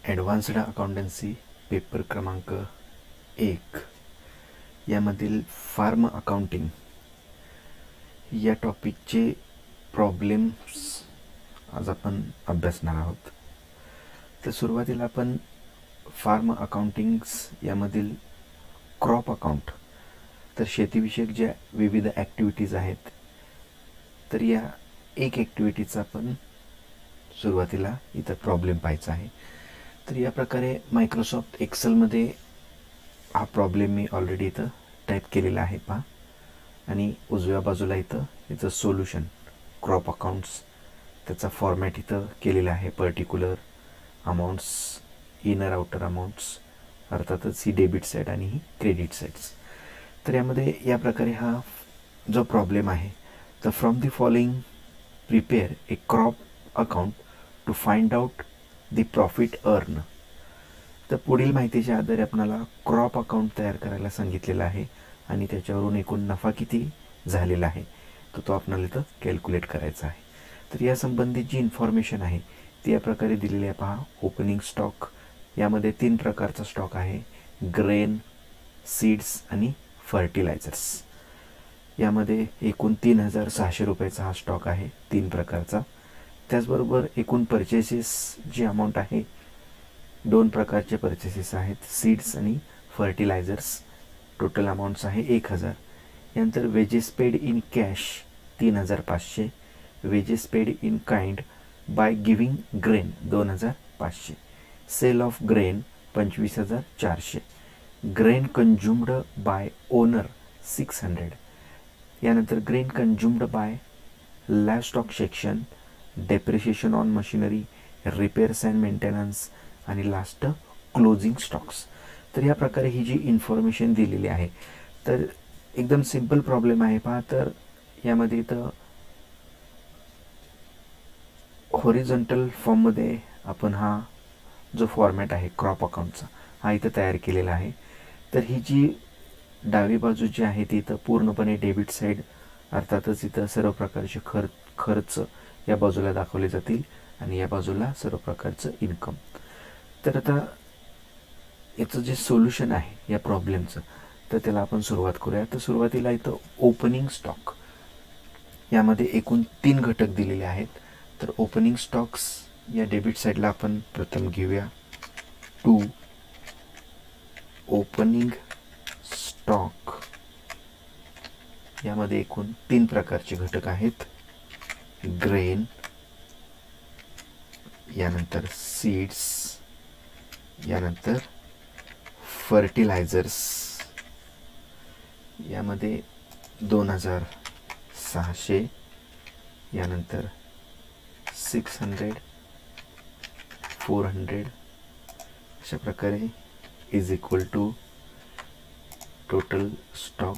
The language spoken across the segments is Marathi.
ॲडव्हान्स्ड अकाउंटन्सी पेपर क्रमांक 1 यामधील फार्म अकाउंटिंग या टॉपिकचे प्रॉब्लेम्स आज आपण अभ्यासणार आहोत. तर सुरुवातीला आपण फार्म अकाउंटिंग्स यामधील क्रॉप अकाउंट, तर शेतीविषयक ज्या विविध ॲक्टिव्हिटीज आहेत, तर या एक ॲक्टिव्हिटीचा आपण सुरुवातीला इथं प्रॉब्लेम पाहायचा आहे. तर या प्रकारे मायक्रोसॉफ्ट एक्सेलमध्ये हा प्रॉब्लेम मी ऑलरेडी इथं टाईप केलेला आहे पहा, आणि उजव्या बाजूला इथं याचं सोल्युशन क्रॉप अकाउंट्स त्याचा फॉर्मॅट इथं केलेला आहे. Particular amounts, inner outer amounts, अर्थातच ही डेबिट साईड आणि ही क्रेडिट साईड्स. तर यामध्ये या प्रकारे हा जो प्रॉब्लेम आहे, तर from the following prepare a crop account to find out the profit earn. तर पुढील माहितीच्या आधारे आपल्याला क्रॉप अकाउंट तयार करायला सांगितलेला आहे आणि त्याच्यावरून एकूण नफा किती झालेला आहे तर तो आपल्याला इथं कॅल्क्युलेट करायचा आहे. तर या संबंधित जी इन्फॉर्मेशन आहे ती या प्रकारे दिलेली आहे पहा. ओपनिंग स्टॉक, यामध्ये 3 प्रकारचा स्टॉक आहे: ग्रेन, सीड्स आणि फर्टिलायझर्स. यामध्ये एकूण 3,600 रुपयाचा हा स्टॉक आहे 3 प्रकारचा. त्याचबरोबर एकूण परचेसेस जी अमाऊंट आहे, 2 प्रकारचे परचेसेस आहेत, सीड्स आणि फर्टिलायझर्स. टोटल अमाऊंट्स आहे 1,000. यानंतर wages paid in cash 3,500, wages paid in kind by giving grain 2,500, sale of grain 25,400, grain consumed by owner 600. यानंतर grain consumed by livestock section, depreciation on machinery, repairs and maintenance आणि लास्ट क्लोजिंग स्टॉक्स. तर या प्रकारे ही जी इन्फॉर्मेशन दिलेली आहे, तर एकदम सिंपल प्रॉब्लेम आहे पहा. तर यामध्ये इथं हॉरिझॉन्टल फॉर्ममध्ये आपण हा जो फॉर्मॅट आहे क्रॉप अकाउंटचा हा इथं तयार केलेला आहे. तर ही जी डावी बाजू जी आहे ती इथं पूर्णपणे डेबिट साईड, अर्थातच इथं सर्व प्रकारचे खर्च या बाजूला दाखवले जातील आणि या बाजूला सर्व प्रकारचं इन्कम. तर आता याचं जे सोल्युशन आहे या प्रॉब्लेमचं, तर त्याला आपण सुरुवात करूया. तर सुरुवातीला इथं ओपनिंग स्टॉक यामध्ये एकूण 3 घटक दिलेले आहेत. तर ओपनिंग स्टॉक्स या डेबिट साईडला आपण प्रथम घेऊया. टू ओपनिंग स्टॉक यामध्ये एकूण 3 प्रकारचे घटक आहेत: ग्रेन, यानंतर सीड्स, यानंतर फर्टिलायझर्स. यामध्ये 2,600, यानंतर 600, 400 अशा प्रकारे is equal to total stock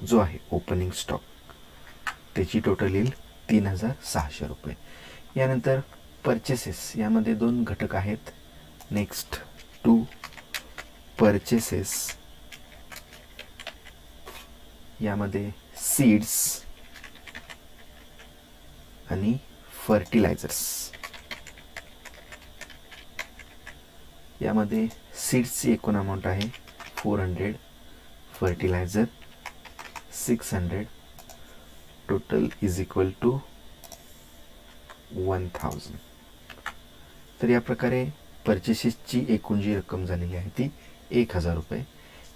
जो आहे ओपनिंग स्टॉक त्याची टोटल येईल 3,600 रुपये. यानंतर परचेसेस यामध्ये 2 घटक आहेत. नेक्स्ट टू परचेसेस यामध्ये सीड्स आणि फर्टिलायझर्स. यामध्ये सीड्सची एकूण अमाऊंट आहे 400, fertiliser 600, total is equal to 1,000. तर या प्रकारे परचेसेसची एकूण जी रक्कम झालेली आहे ती 1,000 रुपये.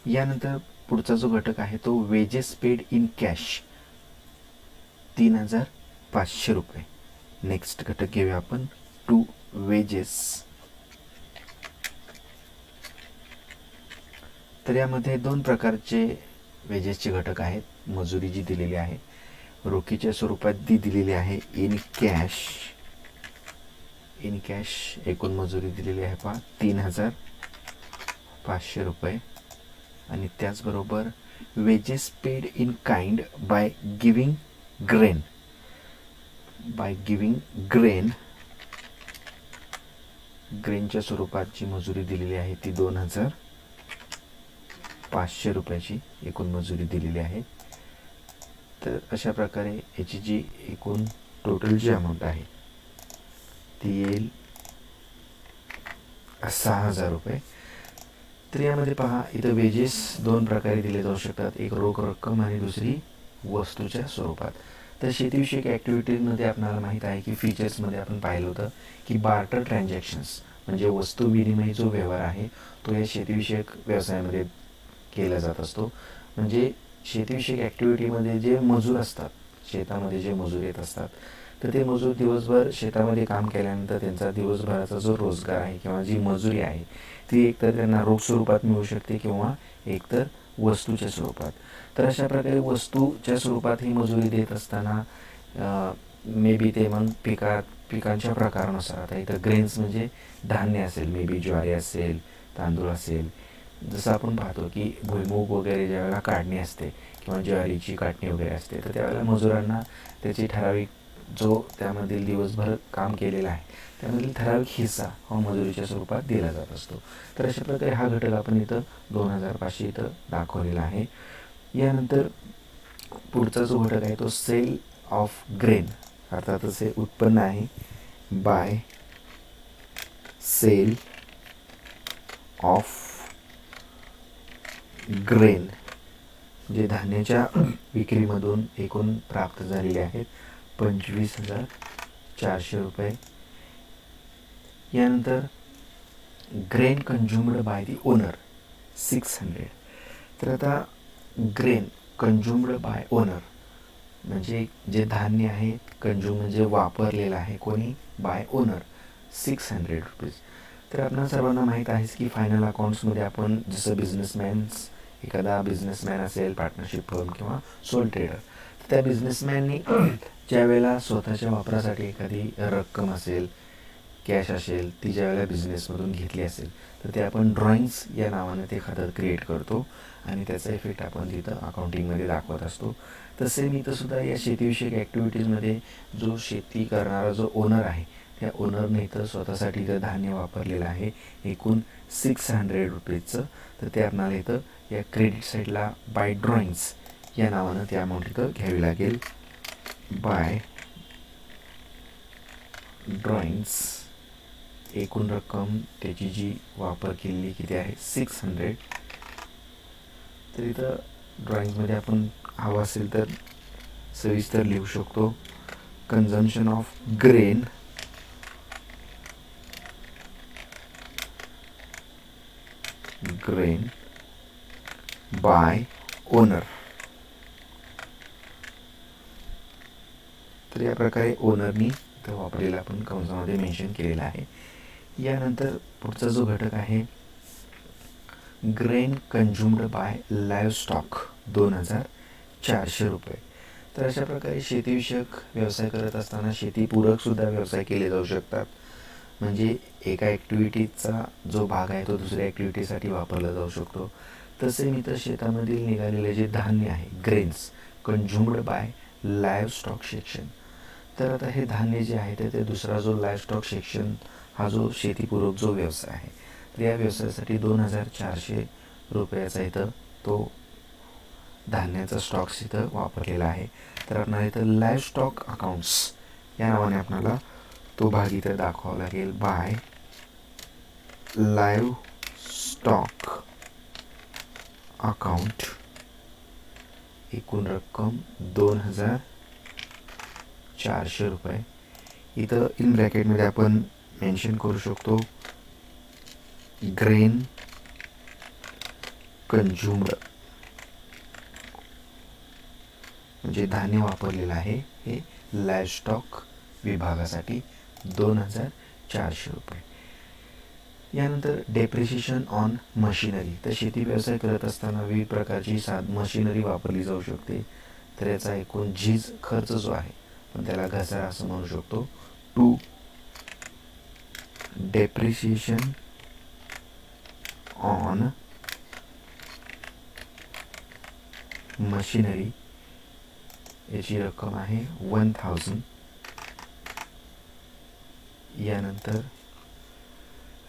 यानंतर पुढचा जो घटक आहे तो वेजेस पेड इन कॅश 3,500 रुपये. नेक्स्ट घटक घेऊया आपण टू वेजेस. तर यामध्ये 2 प्रकारचे वेजेसचे घटक आहेत. मजुरी जी दिलेली आहे रोखीच्या स्वरूपात ती दिलेली आहे इन कॅश. इन कॅश एकूण मजुरी दिलेली आहे पहा 3,500 रुपये. आणि त्याचबरोबर wages paid in kind by giving grain. By giving ग्रेनच्या स्वरूपात जी मजुरी दिलेली आहे ती 2,500 रुपयाची एकूण मजुरी दिलेली आहे. तर अशा प्रकारे याची जी एकूण टोटल जी अमाऊंट आहे ती येईल 6,000 रुपये. तर यामध्ये पहा, इथं वेजेस दोन प्रकारे दिले जाऊ शकतात, एक रोख रक्कम आणि दुसरी वस्तूच्या स्वरूपात. तर शेतीविषयक ॲक्टिव्हिटीजमध्ये आपल्याला माहीत आहे की फीचर्समध्ये आपण पाहिलं होतं की बार्टर ट्रान्झॅक्शन्स म्हणजे वस्तू विनिमय जो व्यवहार आहे तो या शेतीविषयक व्यवसायामध्ये केला जात असतो. म्हणजे शेतीविषयक ॲक्टिव्हिटीमध्ये जे मजूर असतात, शेतामध्ये जे मजूर येत असतात, तर ते मजूर दिवसभर शेतामध्ये काम केल्यानंतर त्यांचा दिवसभराचा जो रोजगार आहे किंवा जी मजुरी आहे ती एकतर त्यांना रोख स्वरूपात मिळू शकते किंवा एकतर वस्तूच्या स्वरूपात. तर अशा प्रकारे वस्तूच्या स्वरूपात ही मजुरी देत असताना मे बी ते मग पिकांच्या प्रकारानुसार, आता इथं ग्रेन्स म्हणजे धान्य असेल, मे बी ज्वारी असेल, तांदूळ असेल. जसं आपण पाहतो की भुईमूग वगैरे ज्यावेळेला काढणी असते किंवा ज्वारीची काढणी वगैरे असते, तर त्यावेळेला मजुरांना त्याची ठराविक जो त्यामधील दिवसभर काम केलेला आहे त्यामधील ठराविक हिस्सा हा मजुरीच्या स्वरूपात दिला जात असतो. तर अशा प्रकारे हा घटक आपण इथं 2,500 इथं दाखवलेला आहे. यानंतर पुढचा जो घटक आहे तो सेल ऑफ ग्रेन, अर्थातच हे उत्पन्न आहे, बाय सेल ऑफ ग्रेन, जे धान्याच्या विक्रीमधून एकूण प्राप्त झालेले आहेत 25,400 रुपये. यानंतर ग्रेन कंझ्युम्ड बाय दी ओनर 600. तर आता ग्रेन कंझ्युम्ड बाय ओनर म्हणजे जे धान्य आहे कंझ्युम म्हणजे वापरलेलं आहे कोणी, बाय ओनर 600 रुपीज. तर आपल्या सर्वांना माहीत आहेच की फायनल अकाउंट्समध्ये आपण जसं एखादा बिझनेसमॅन असेल, पार्टनरशिप फर्म किंवा सोल ट्रेडर, त्या बिझनेसमॅननी ज्या वेळेला स्वतःच्या वापरासाठी एखादी रक्कम असेल, कॅश असेल, ती ज्या वेळेला बिझनेसमधून घेतली असेल तर ते आपण ड्रॉइंग्स या नावाने ते खातं क्रिएट करतो आणि त्याचा इफेक्ट आपण तिथं अकाउंटिंगमध्ये दाखवत असतो. तसे मी इथंसुद्धा या शेतीविषयक ॲक्टिव्हिटीजमध्ये जो शेती करणारा जो ओनर आहे त्या ओनरने इथं स्वतःसाठी इथं धान्य वापरलेलं आहे एकूण 600 रुपीजचं. तर ते आपल्याला इथं या क्रेडिट साईडला बाय ड्रॉइंग्स या नावानं ती अमाऊंट इथं घ्यावी लागेल. बाय ड्रॉइंग्स एकूण रक्कम त्याची जी वापर केलेली किती आहे 600. तर इथं ड्रॉइंगमध्ये आपण हवं असेल तर सविस्तर लिहू शकतो. Consumption of grain bye owner. तर या प्रकारे ओनरनी इथं वापरलेला आपण कंसामध्ये मेन्शन केलेला आहे. यानंतर पुढचा जो घटक आहे ग्रेन कंझ्युम्ड बाय लाईव्ह स्टॉक 2,400 रुपये. तर अशा प्रकारे शेतीविषयक व्यवसाय करत असताना शेतीपूरकसुद्धा व्यवसाय केले जाऊ शकतात. म्हणजे एका ॲक्टिव्हिटीचा जो भाग आहे तो दुसऱ्या ॲक्टिव्हिटीसाठी वापरला जाऊ शकतो. तसे मी तर शेतामधील निघालेले जे धान्य आहे grains consumed by livestock section. तर आता हे धान्य जे आहे ते दुसरा जो लाईव्ह स्टॉक सेक्शन हा जो शेतीपूरक जो व्यवसाय आहे तर या व्यवसायासाठी 2,400 रुपयाचा इथं तो धान्याचा स्टॉक्स इथं वापरलेला आहे. तर आपल्याला इथं लाईव्ह स्टॉक अकाउंट्स या नावाने आपल्याला तो भाग इथं दाखवावा लागेल. बाय लाईव्ह स्टॉक अकाउंट एकूण रक्कम 2,400 रुपये. इथं इन ब्रॅकेटमध्ये आपण मेन्शन करू शकतो ग्रेन कंझ्युम्ड म्हणजे धान्य वापरलेलं आहे हे लाईव्ह स्टॉक विभागासाठी 2,400 रुपये. यानंतर डेप्रिसिएशन ऑन मशिनरी. तर शेती व्यवसाय करत असताना विविध प्रकारची मशिनरी वापरली जाऊ शकते. तर याचा एकूण झीज खर्च जो आहे पण त्याला घसारा असं म्हणू शकतो. टू डेप्रिसिएशन ऑन मशिनरी याची रक्कम आहे 1,000. यानंतर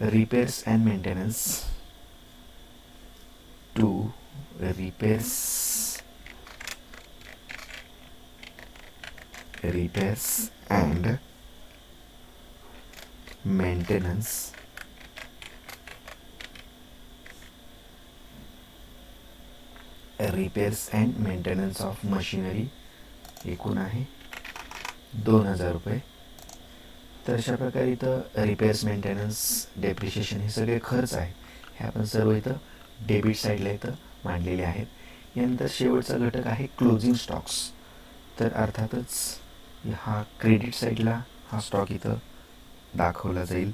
repairs and maintenance to repairs and maintenance repairs and maintenance of machinery एकूण आहे 2,000 रुपये. तर अशा प्रकारे इथं रिपेअर्स, मेंटेनन्स, डेप्रिशिएशन हे सगळे खर्च आहे, हे आपण सर्व इथं डेबिट साईडला इथं मांडलेले आहेत. यानंतर शेवटचा घटक आहे क्लोजिंग स्टॉक्स. तर अर्थातच हा क्रेडिट साईडला हा स्टॉक इथं दाखवला जाईल.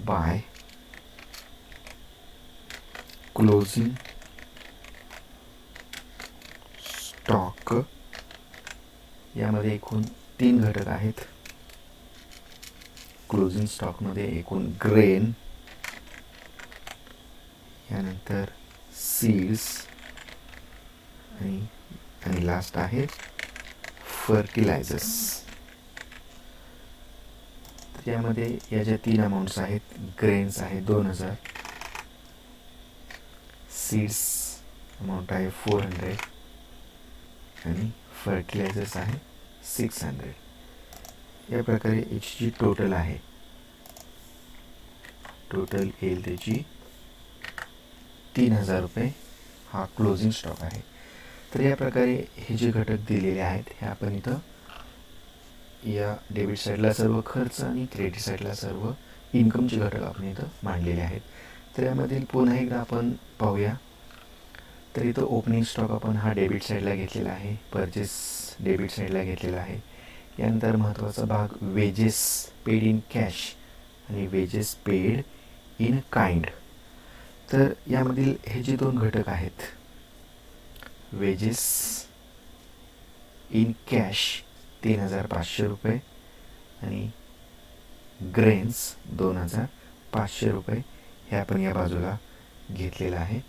By closing stock. यामध्ये एकूण 3 घटक आहेत. क्लोजिंग स्टॉकमध्ये एकूण ग्रेन, यानंतर सीड्स आणि लास्ट आहे फर्टिलायझर्स. तर यामध्ये या ज्या 3 अमाऊंट्स आहेत, ग्रेन्स आहे 2,000, सीड्स अमाऊंट आहे 400 आणि फर्टिलायझर्स आहे 600. या प्रकारे याची जी टोटल आहे, टोटल येईल त्याची 3,000 रुपये हा क्लोजिंग स्टॉक आहे. तर या प्रकारे हे जे घटक दिलेले आहेत हे आपण इथं या डेबिट साईडला सर्व खर्च आणि क्रेडिट साईडला सर्व इन्कमचे घटक आपण इथं मांडलेले आहेत. तर यामधील पुन्हा एकदा आपण पाहूया. तर इथं ओपनिंग स्टॉक आपण हा डेबिट साईडला घेतलेला आहे, परचेस डेबिट साईडला घेतलेला आहे. यानंतर महत्त्वाचा भाग वेजेस पेड इन कॅश आणि वेजेस पेड इन काइंड. तर यामधील हे जे 2 घटक आहेत, वेजेस इन कॅश 3,500 रुपये आणि ग्रेन्स 2,500 रुपये हे आपण या बाजूला घेतलेलं आहे.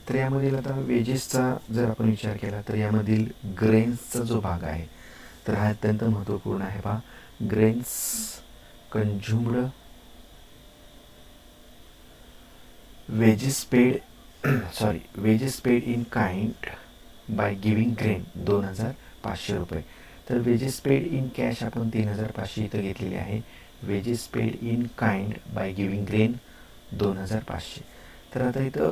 तर यामधील आता वेजेसचा जर आपण विचार केला तर यामधील ग्रेन्सचा जो भाग आहे तर हा अत्यंत महत्त्वपूर्ण आहे. पहा, grains consumed wages paid in kind by giving grain 2,500 रुपये. तर वेजेस पेड इन कॅश आपण 3,500 इथं घेतलेले आहे. Wedges paid in kind by giving grain 2,500. तर आता इथं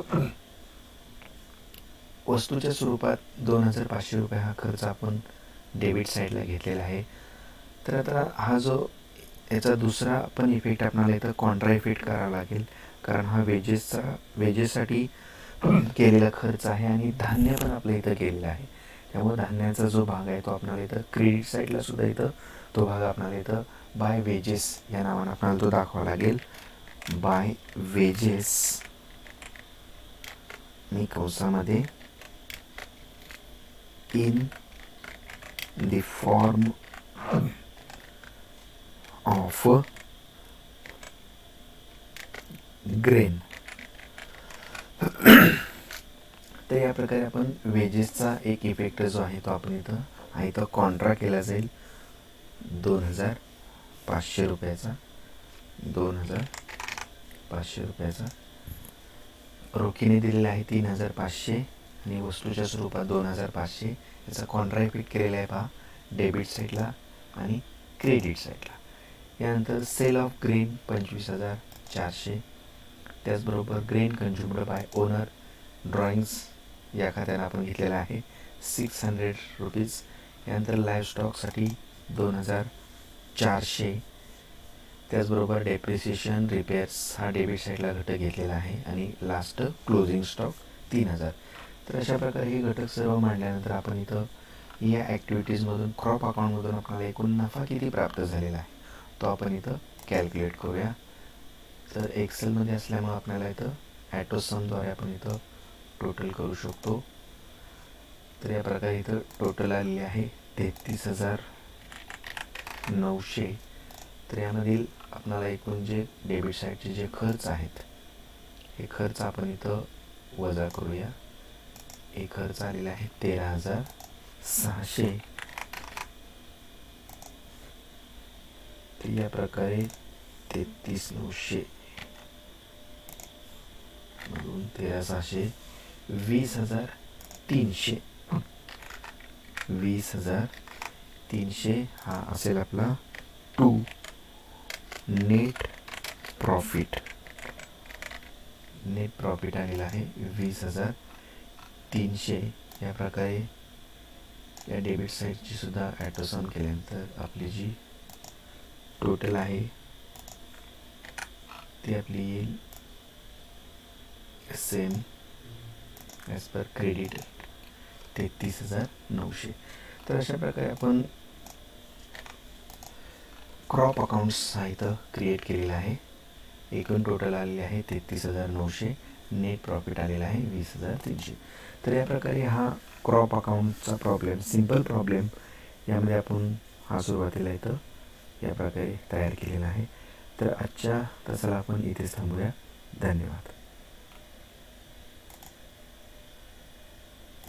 वस्तूच्या स्वरूपात 2,500 रुपये हा खर्च आपण डेबिट साईडला घेतलेला आहे. तर आता हा जो याचा दुसरा पण इफेक्ट आपल्याला इथं कॉन्ट्रा इफेक्ट करावा लागेल, कारण हा वेजेससाठी केलेला खर्च आहे आणि धान्य पण आपल्या इथं केलेलं आहे. त्यामुळे धान्याचा जो भाग आहे तो आपल्याला इथं क्रेडिट साईडला सुद्धा इथं तो भाग आपल्याला इथं बाय वेजेस या नावानं आपल्याला तो दाखवावा लागेल. बाय वेजेस मी कंसामध्ये in the form of grain. तर या प्रकारे आपण वेजेसचा एक इफेक्ट जो आहे तो आपण इथं कॉन्ट्रा केला जाईल 2,500 रुपयाचा. 2,500 रुपयाचा रोखीने दिलेला आहे 3,500 आणि वस्तूच्या स्वरूपात 2,500. याचा कॉन्ट्रा इफेक्ट केलेला आहे पहा डेबिट साईडला आणि क्रेडिट साईडला. यानंतर सेल ऑफ ग्रेन 25,400. त्याचबरोबर ग्रेन कंझ्युम्ड बाय ओनर ड्रॉइंग्स या खात्यानं आपण घेतलेला आहे 600 रुपीज. यानंतर लाईव्ह स्टॉकसाठी 2,400. त्याचबरोबर डेप्रिसिएशन, रिपेअर्स हा डेबिट साईडला घटक घेतलेला आहे आणि लास्ट क्लोजिंग स्टॉक 3,000. तर अशा प्रकारे हे घटक सर्व मांडल्यानंतर आपण इथं या ॲक्टिव्हिटीजमधून क्रॉप अकाउंटमधून आपल्याला एकूण नफा किती प्राप्त झालेला आहे तो आपण इथं कॅल्क्युलेट करूया. तर एक्सेलमध्ये असल्यामुळे आपल्याला इथं ॲटो समद्वारे आपण इथं टोटल करू शकतो. तर या प्रकारे इथं टोटल आलेली आहे 33,900. तर यामधील आपल्याला एकूण जे डेबिट साईडचे जे खर्च आहेत हे खर्च आपण इथं वजा करूया. हे खर्च आलेला आहे 13,600. तर या प्रकारे 33,900 मधून 13,600 20,300. 20,300 हा असेल आपला नेट प्रॉफिट नेट प्रॉफिट आलेला आहे 20,300. या प्रकारे या डेबिट साईडची सुद्धा ॲटोसम केल्यानंतर आपली जी टोटल आहे ती आपली येईल सेम ॲज पर क्रेडिट 33,900. तर अशा प्रकारे आपण क्रॉप अकाउंट्स हा इथं क्रिएट केलेला आहे. एकूण टोटल आलेले आहे 33,900. नेट प्रॉफिट आलेला आहे 20,300. तर या प्रकारे हा क्रॉप अकाउंटचा प्रॉब्लेम, सिंपल प्रॉब्लेम यामध्ये आपण हा सुरुवातीला इथं या प्रकारे तयार केलेला आहे. तर आजच्या तासाला आपण इथेच थांबूया. धन्यवाद.